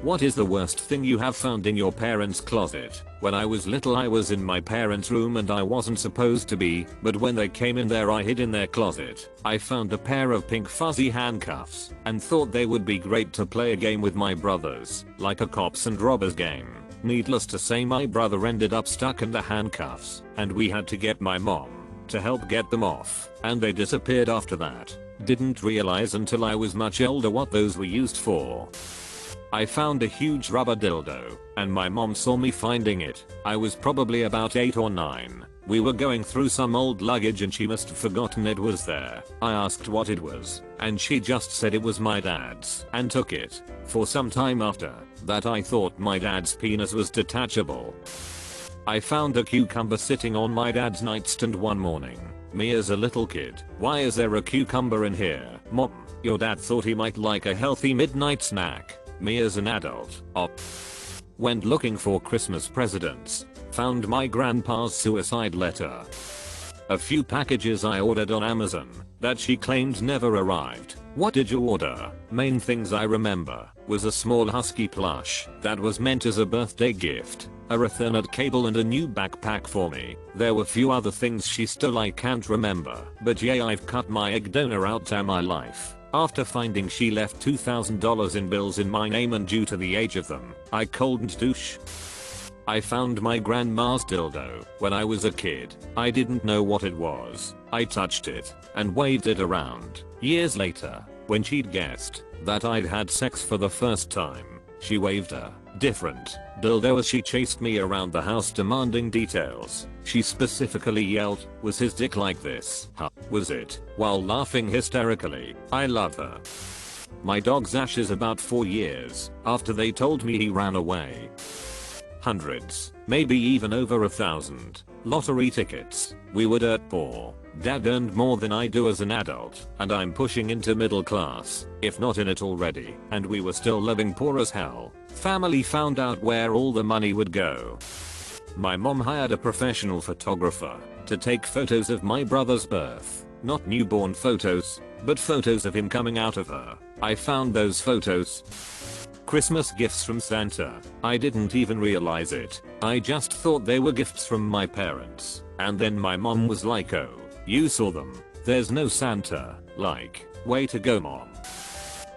What is the worst thing you have found in your parents' closet? When I was little I was in my parents' room and I wasn't supposed to be, but when they came in there I hid in their closet. I found a pair of pink fuzzy handcuffs and thought they would be great to play a game with my brothers, like a cops and robbers game. Needless to say my brother ended up stuck in the handcuffs and we had to get my mom to help get them off, and they disappeared after that. Didn't realize until I was much older what those were used for. I found a huge rubber dildo, and my mom saw me finding it. I was probably about 8 or 9. We were going through some old luggage and she must have forgotten it was there. I asked what it was, and she just said it was my dad's, and took it. For some time after that I thought my dad's penis was detachable. I found a cucumber sitting on my dad's nightstand one morning. Me as a little kid, why is there a cucumber in here? Mom, your dad thought he might like a healthy midnight snack. Me as an adult, went looking for Christmas presents. Found my grandpa's suicide letter. A few packages I ordered on Amazon that she claimed never arrived. What did you order? Main things I remember was a small husky plush that was meant as a birthday gift, a Ethernet cable and a new backpack for me. There were few other things she stole I can't remember, but yeah, I've cut my egg donor out of my life. After finding she left $2,000 in bills in my name and due to the age of them, I couldn't douche. I found my grandma's dildo when I was a kid. I didn't know what it was. I touched it and waved it around. Years later, when she'd guessed that I'd had sex for the first time, she waved a different dildo as she chased me around the house demanding details. She specifically yelled, "Was his dick like this? Huh, was it?" while laughing hysterically. I love her. My dog's Ash is about 4 years after they told me he ran away. Hundreds, maybe even over 1,000 lottery tickets. We were dirt poor. Dad earned more than I do as an adult, and I'm pushing into middle class, if not in it already, and we were still living poor as hell. Family found out where all the money would go. My mom hired a professional photographer to take photos of my brother's birth. Not newborn photos, but photos of him coming out of her. I found those photos. Christmas gifts from Santa. I didn't even realize it. I just thought they were gifts from my parents. And then my mom was like, "Oh, you saw them. There's no Santa." Like, way to go, mom.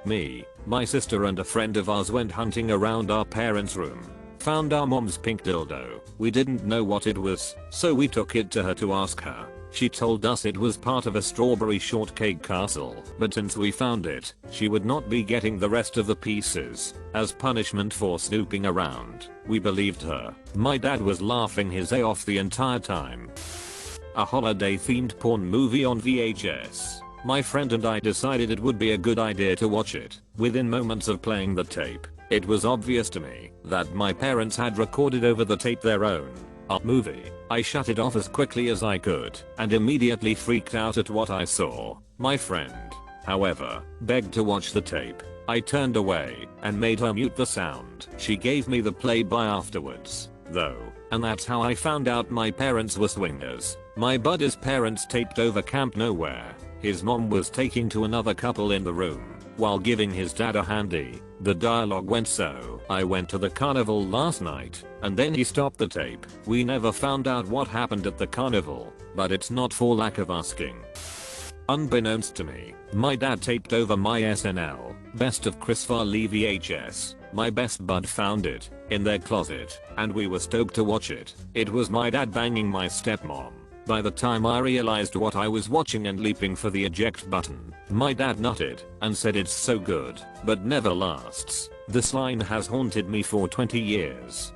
Me, my sister and a friend of ours went hunting around our parents' room. Found our mom's pink dildo. We didn't know what it was, so we took it to her to ask her. She told us it was part of a strawberry shortcake castle, but since we found it, she would not be getting the rest of the pieces as punishment for snooping around. We believed her. My dad was laughing his a off the entire time. A holiday themed porn movie on VHS. My friend and I decided it would be a good idea to watch it. Within moments of playing the tape, it was obvious to me that my parents had recorded over the tape their own movie. I shut it off as quickly as I could and immediately freaked out at what I saw. My friend, however, begged to watch the tape. I turned away and made her mute the sound. She gave me the play-by afterwards, though, and that's how I found out my parents were swingers. My buddy's parents taped over Camp Nowhere. His mom was taking to another couple in the room while giving his dad a handy. The dialogue went so: "I went to the carnival last night," and then he stopped the tape. We never found out what happened at the carnival, but it's not for lack of asking. Unbeknownst to me, my dad taped over my SNL Best of Chris Farley VHS. My best bud found it in their closet, and we were stoked to watch it. It was my dad banging my stepmom. By the time I realized what I was watching and leaping for the eject button, my dad nutted and said, "It's so good, but never lasts." This line has haunted me for 20 years.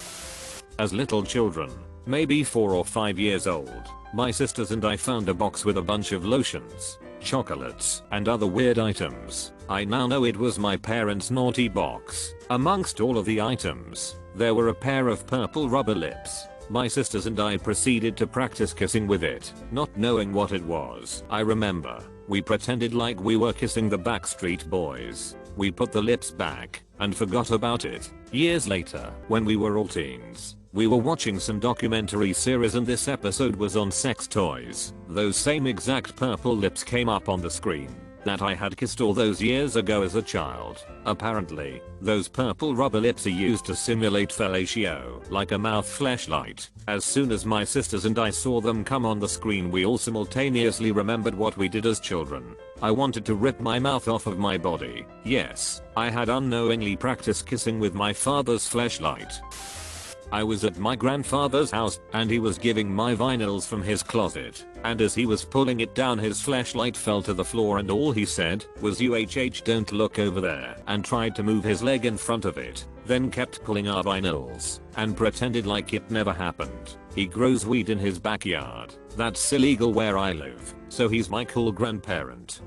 As little children, maybe 4 or 5 years old, my sisters and I found a box with a bunch of lotions, chocolates, and other weird items. I now know it was my parents' naughty box. Amongst all of the items, there were a pair of purple rubber lips. My sisters and I proceeded to practice kissing with it, not knowing what it was. I remember, we pretended like we were kissing the Backstreet Boys. We put the lips back and forgot about it. Years later, when we were all teens, we were watching some documentary series and this episode was on sex toys. Those same exact purple lips came up on the screen. that I had kissed all those years ago as a child. Apparently, those purple rubber lips are used to simulate fellatio, like a mouth fleshlight. As soon as my sisters and I saw them come on the screen, we all simultaneously remembered what we did as children. I wanted to rip my mouth off of my body. Yes, I had unknowingly practiced kissing with my father's fleshlight. I was at my grandfather's house and he was giving my vinyls from his closet, and as he was pulling it down his flashlight fell to the floor and all he said was "UHH, don't look over there," and tried to move his leg in front of it, then kept pulling our vinyls and pretended like it never happened. He grows weed in his backyard. That's illegal where I live, so he's my cool grandparent.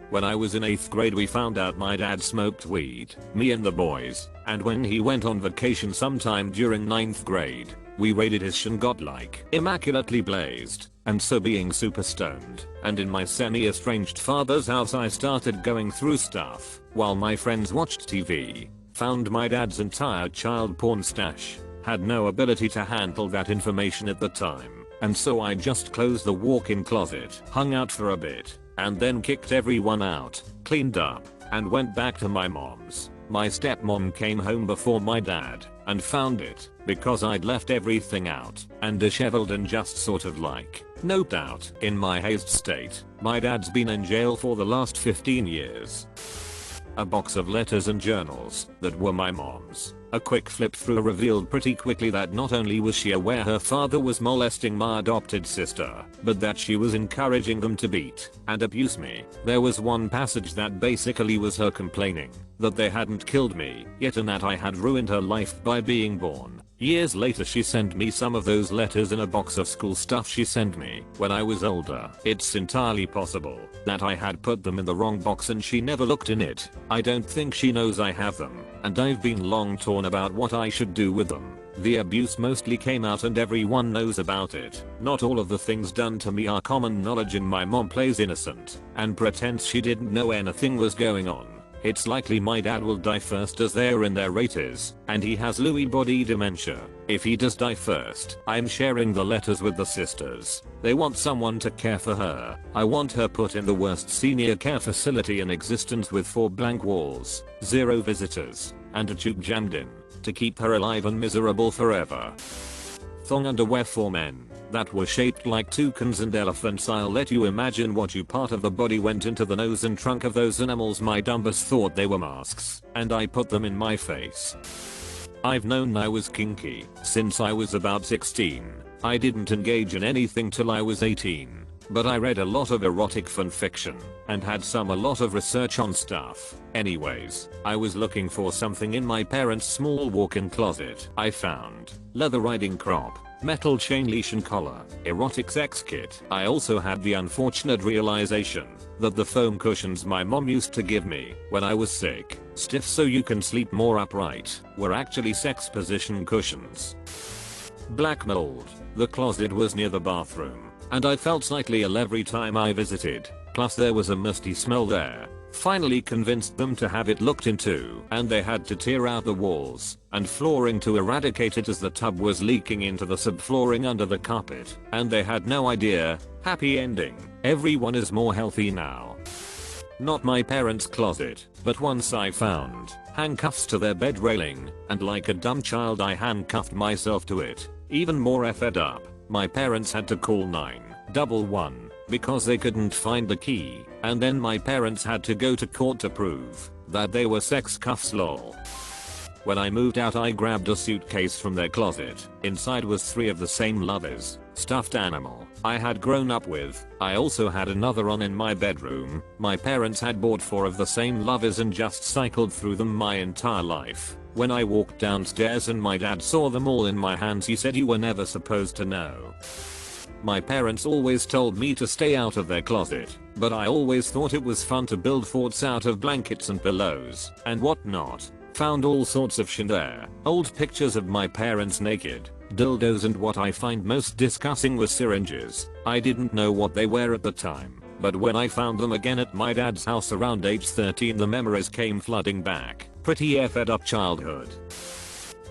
When I was in 8th grade we found out my dad smoked weed, me and the boys, and when he went on vacation sometime during 9th grade, we raided his shin, got like immaculately blazed, and so being super stoned, and in my semi-estranged father's house I started going through stuff, while my friends watched TV, found my dad's entire child porn stash, had no ability to handle that information at the time, and so I just closed the walk-in closet, hung out for a bit, and then kicked everyone out, cleaned up, and went back to my mom's. My stepmom came home before my dad, and found it, because I'd left everything out, and disheveled and just sort of like noped out. In my hazed state, my dad's been in jail for the last 15 years. A box of letters and journals that were my mom's. A quick flip through revealed pretty quickly that not only was she aware her father was molesting my adopted sister, but that she was encouraging them to beat and abuse me. There was one passage that basically was her complaining that they hadn't killed me yet and that I had ruined her life by being born. Years later she sent me some of those letters in a box of school stuff she sent me when I was older. It's entirely possible that I had put them in the wrong box and she never looked in it. I don't think she knows I have them, and I've been long torn about what I should do with them. The abuse mostly came out and everyone knows about it. Not all of the things done to me are common knowledge and my mom plays innocent and pretends she didn't know anything was going on. It's likely my dad will die first as they're in their 80s, and he has Lewy body dementia. If he does die first, I'm sharing the letters with the sisters. They want someone to care for her. I want her put in the worst senior care facility in existence with 4 blank walls, 0 visitors, and a tube jammed in, to keep her alive and miserable forever. Thong underwear for men that were shaped like toucans and elephants. I'll let you imagine what part of the body went into the nose and trunk of those animals. My dumbest thought they were masks, and I put them in my face. I've known I was kinky since I was about 16. I didn't engage in anything till I was 18, but I read a lot of erotic fanfiction and had a lot of research on stuff. Anyways, I was looking for something in my parents' small walk-in closet. I found leather riding crop, metal chain leash and collar, erotic sex kit. I also had the unfortunate realization that the foam cushions my mom used to give me when I was sick, stiff so you can sleep more upright, were actually sex position cushions. Black mold. The closet was near the bathroom, and I felt slightly ill every time I visited, plus there was a musty smell there. Finally convinced them to have it looked into, and they had to tear out the walls and flooring to eradicate it as the tub was leaking into the subflooring under the carpet, and they had no idea. Happy ending. Everyone is more healthy now. Not my parents' closet, but once I found handcuffs to their bed railing, and like a dumb child I handcuffed myself to it. Even more effed up, my parents had to call 911 because they couldn't find the key, and then my parents had to go to court to prove that they were sex cuffs. Lol. When I moved out I grabbed a suitcase from their closet. Inside was 3 of the same lovers, stuffed animal, I had grown up with. I also had another on in my bedroom. My parents had bought 4 of the same lovers and just cycled through them my entire life. When I walked downstairs and my dad saw them all in my hands, he said, "You were never supposed to know." My parents always told me to stay out of their closet, but I always thought it was fun to build forts out of blankets and pillows and whatnot. Found all sorts of shit there. Old pictures of my parents naked, dildos, and what I find most disgusting was syringes. I didn't know what they were at the time, but when I found them again at my dad's house around age 13 the memories came flooding back. Pretty effed up childhood.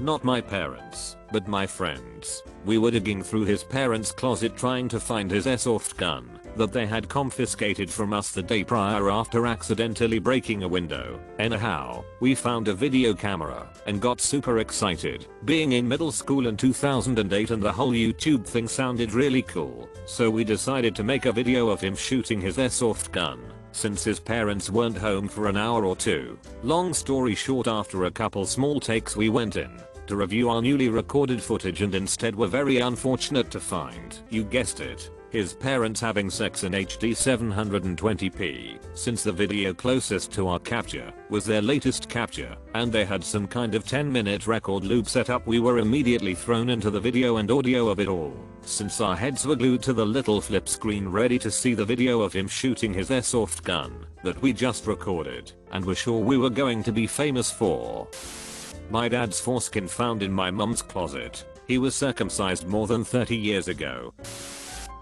Not my parents, but my friends. We were digging through his parents' closet trying to find his airsoft gun that they had confiscated from us the day prior after accidentally breaking a window. Anyhow, we found a video camera and got super excited. Being in middle school in 2008 and the whole YouTube thing sounded really cool, so we decided to make a video of him shooting his airsoft gun, since his parents weren't home for an hour or two. Long story short, after a couple small takes we went in to review our newly recorded footage and instead were very unfortunate to find, you guessed it, his parents having sex in HD 720p, since the video closest to our capture was their latest capture and they had some kind of 10-minute record loop set up. We were immediately thrown into the video and audio of it all, since our heads were glued to the little flip screen ready to see the video of him shooting his airsoft gun that we just recorded and were sure we were going to be famous for. My dad's foreskin found in my mum's closet. He was circumcised more than 30 years ago.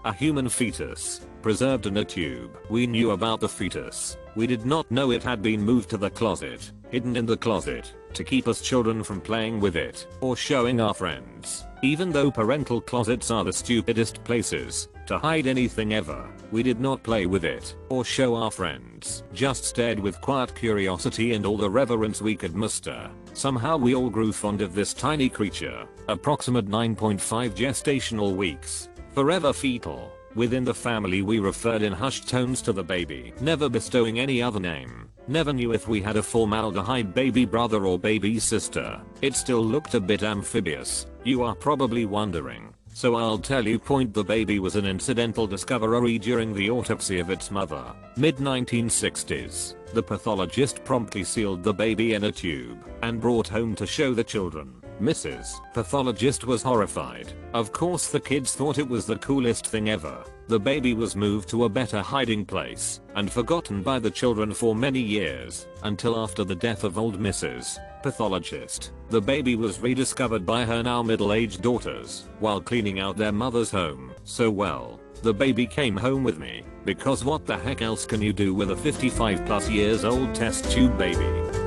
A human fetus, preserved in a tube. We knew about the fetus. We did not know it had been moved to the closet, hidden in the closet, to keep us children from playing with it or showing our friends. Even though parental closets are the stupidest places to hide anything ever, we did not play with it or show our friends, just stared with quiet curiosity and all the reverence we could muster. Somehow we all grew fond of this tiny creature, approximate 9.5 gestational weeks. Forever fetal. Within the family we referred in hushed tones to the baby, never bestowing any other name. Never knew if we had a formaldehyde baby brother or baby sister. It still looked a bit amphibious, you are probably wondering. So I'll tell you point, the baby was an incidental discovery during the autopsy of its mother. Mid-1960s. The pathologist promptly sealed the baby in a tube and brought home to show the children. Mrs. Pathologist was horrified. Of course the kids thought it was the coolest thing ever. The baby was moved to a better hiding place and forgotten by the children for many years, until after the death of old Mrs. Pathologist. The baby was rediscovered by her now middle-aged daughters while cleaning out their mother's home. So well, the baby came home with me, because what the heck else can you do with a 55+ years old test tube baby?